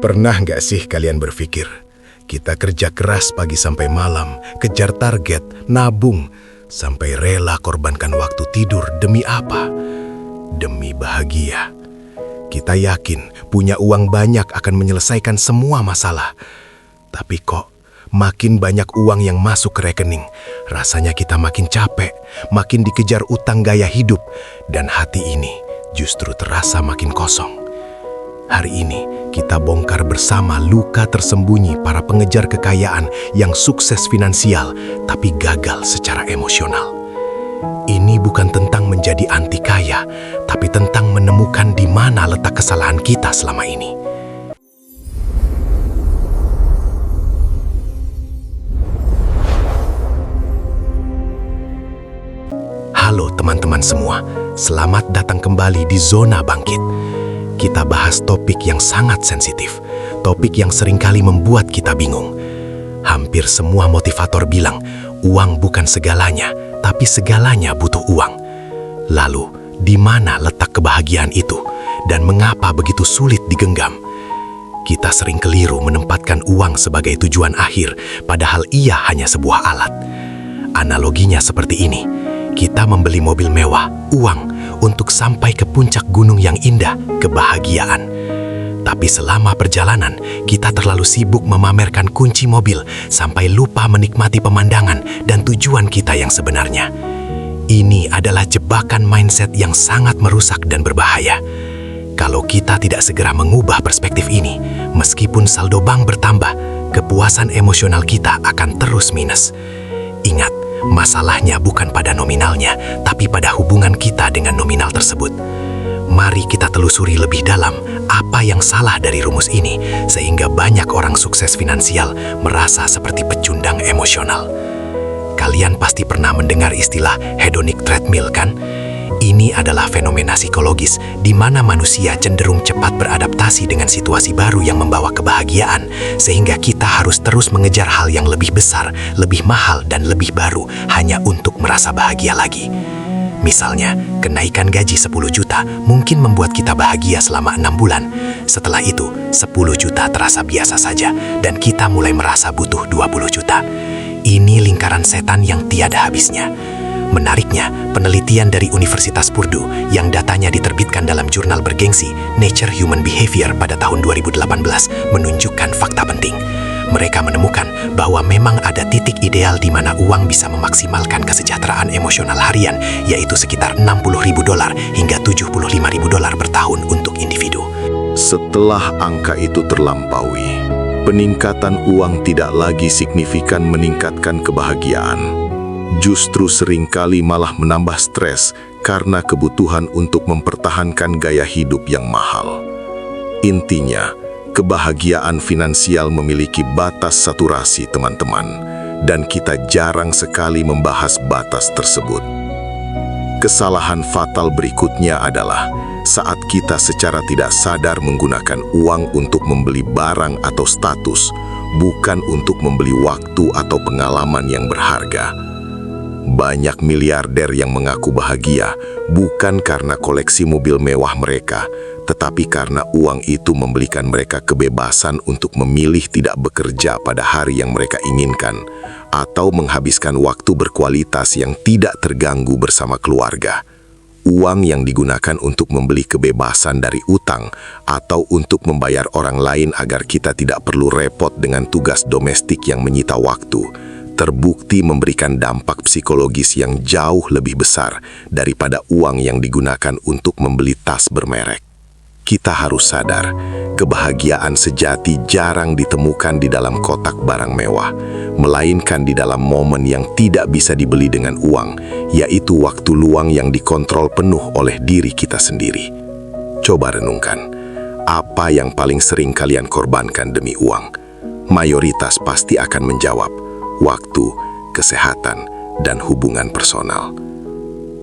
Pernah nggak sih kalian berpikir, kita kerja keras pagi sampai malam, kejar target, nabung, sampai rela korbankan waktu tidur demi apa? Demi bahagia. Kita yakin punya uang banyak akan menyelesaikan semua masalah. Tapi kok makin banyak uang yang masuk ke rekening, rasanya kita makin capek, makin dikejar utang gaya hidup, dan hati ini justru terasa makin kosong. Hari ini kita bongkar bersama luka tersembunyi para pengejar kekayaan yang sukses finansial tapi gagal secara emosional. Ini bukan tentang menjadi anti kaya, tapi tentang menemukan di mana letak kesalahan kita selama ini. Halo teman-teman semua, selamat datang kembali di Zona Bangkit. Kita bahas topik yang sangat sensitif, topik yang seringkali membuat kita bingung. Hampir semua motivator bilang, uang bukan segalanya, tapi segalanya butuh uang. Lalu, di mana letak kebahagiaan itu? Dan mengapa begitu sulit digenggam? Kita sering keliru menempatkan uang sebagai tujuan akhir, padahal ia hanya sebuah alat. Analoginya seperti ini, kita membeli mobil mewah, uang, untuk sampai ke puncak gunung yang indah, kebahagiaan. Tapi selama perjalanan, kita terlalu sibuk memamerkan kunci mobil sampai lupa menikmati pemandangan dan tujuan kita yang sebenarnya. Ini adalah jebakan mindset yang sangat merusak dan berbahaya. Kalau kita tidak segera mengubah perspektif ini, meskipun saldo bank bertambah, kepuasan emosional kita akan terus minus. Ingat, masalahnya bukan pada nominalnya, tapi pada hubungan kita dengan nominal tersebut. Mari kita telusuri lebih dalam apa yang salah dari rumus ini, sehingga banyak orang sukses finansial merasa seperti pecundang emosional. Kalian pasti pernah mendengar istilah hedonic treadmill, kan? Ini adalah fenomena psikologis di mana manusia cenderung cepat beradaptasi dengan situasi baru yang membawa kebahagiaan, sehingga kita harus terus mengejar hal yang lebih besar, lebih mahal, dan lebih baru hanya untuk merasa bahagia lagi. Misalnya, kenaikan gaji 10 juta mungkin membuat kita bahagia selama 6 bulan. Setelah itu, 10 juta terasa biasa saja, dan kita mulai merasa butuh 20 juta. Ini lingkaran setan yang tiada habisnya. Menariknya, penelitian dari Universitas Purdue yang datanya diterbitkan dalam jurnal bergengsi Nature Human Behavior pada tahun 2018 menunjukkan fakta penting. Mereka menemukan bahwa memang ada titik ideal di mana uang bisa memaksimalkan kesejahteraan emosional harian, yaitu sekitar $60.000 hingga $75.000 per tahun untuk individu. Setelah angka itu terlampaui, peningkatan uang tidak lagi signifikan meningkatkan kebahagiaan. Justru seringkali malah menambah stres karena kebutuhan untuk mempertahankan gaya hidup yang mahal. Intinya, kebahagiaan finansial memiliki batas saturasi, teman-teman, dan kita jarang sekali membahas batas tersebut. Kesalahan fatal berikutnya adalah saat kita secara tidak sadar menggunakan uang untuk membeli barang atau status, bukan untuk membeli waktu atau pengalaman yang berharga. Banyak miliarder yang mengaku bahagia bukan karena koleksi mobil mewah mereka, tetapi karena uang itu memberikan mereka kebebasan untuk memilih tidak bekerja pada hari yang mereka inginkan, atau menghabiskan waktu berkualitas yang tidak terganggu bersama keluarga. Uang yang digunakan untuk membeli kebebasan dari utang atau untuk membayar orang lain agar kita tidak perlu repot dengan tugas domestik yang menyita waktu, terbukti memberikan dampak psikologis yang jauh lebih besar daripada uang yang digunakan untuk membeli tas bermerek. Kita harus sadar, kebahagiaan sejati jarang ditemukan di dalam kotak barang mewah, melainkan di dalam momen yang tidak bisa dibeli dengan uang, yaitu waktu luang yang dikontrol penuh oleh diri kita sendiri. Coba renungkan, apa yang paling sering kalian korbankan demi uang? Mayoritas pasti akan menjawab, waktu, kesehatan, dan hubungan personal.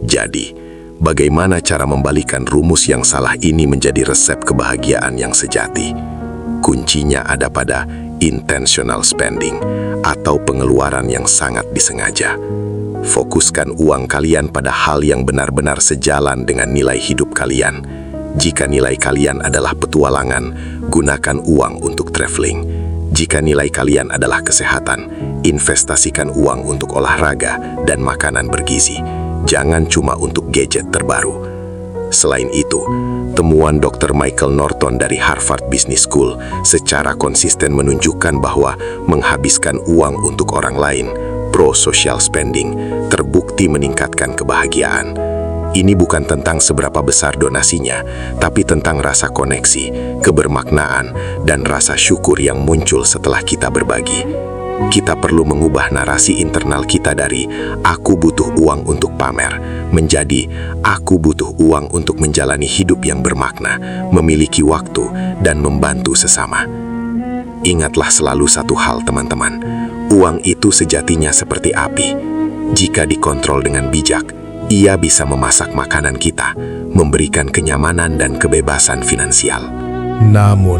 Jadi, bagaimana cara membalikan rumus yang salah ini menjadi resep kebahagiaan yang sejati? Kuncinya ada pada intentional spending atau pengeluaran yang sangat disengaja. Fokuskan uang kalian pada hal yang benar-benar sejalan dengan nilai hidup kalian. Jika nilai kalian adalah petualangan, gunakan uang untuk traveling. Jika nilai kalian adalah kesehatan, investasikan uang untuk olahraga dan makanan bergizi. Jangan cuma untuk gadget terbaru. Selain itu, temuan Dr. Michael Norton dari Harvard Business School secara konsisten menunjukkan bahwa menghabiskan uang untuk orang lain, pro-social spending, terbukti meningkatkan kebahagiaan. Ini bukan tentang seberapa besar donasinya, tapi tentang rasa koneksi, kebermaknaan, dan rasa syukur yang muncul setelah kita berbagi. Kita perlu mengubah narasi internal kita dari "aku butuh uang untuk pamer" menjadi "aku butuh uang untuk menjalani hidup yang bermakna, memiliki waktu, dan membantu sesama." Ingatlah selalu satu hal, teman-teman. Uang itu sejatinya seperti api. Jika dikontrol dengan bijak, ia bisa memasak makanan kita, memberikan kenyamanan dan kebebasan finansial. Namun,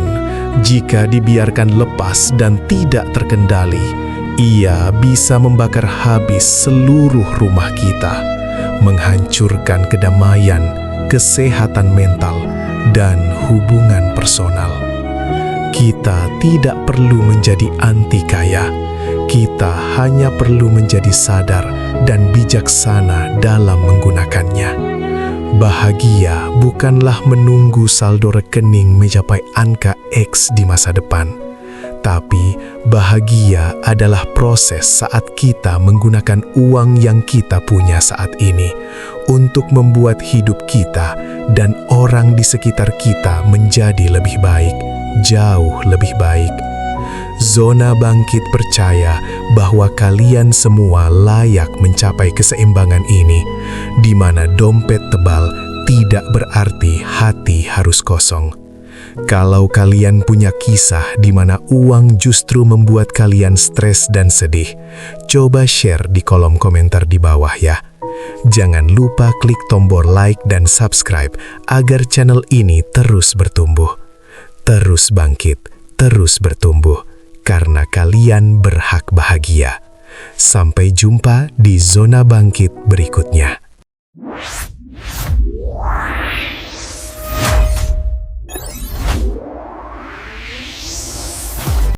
jika dibiarkan lepas dan tidak terkendali, ia bisa membakar habis seluruh rumah kita, menghancurkan kedamaian, kesehatan mental, dan hubungan personal. Kita tidak perlu menjadi anti kaya. Kita hanya perlu menjadi sadar dan bijaksana dalam menggunakannya. Bahagia bukanlah menunggu saldo rekening mencapai angka X di masa depan, tapi bahagia adalah proses saat kita menggunakan uang yang kita punya saat ini untuk membuat hidup kita dan orang di sekitar kita menjadi lebih baik, jauh lebih baik. Zona Bangkit percaya bahwa kalian semua layak mencapai keseimbangan ini, di mana dompet tebal tidak berarti hati harus kosong. Kalau kalian punya kisah di mana uang justru membuat kalian stres dan sedih, coba share di kolom komentar di bawah ya. Jangan lupa klik tombol like dan subscribe agar channel ini terus bertumbuh. Terus bangkit, terus bertumbuh. Karena kalian berhak bahagia. Sampai jumpa di Zona Bangkit berikutnya.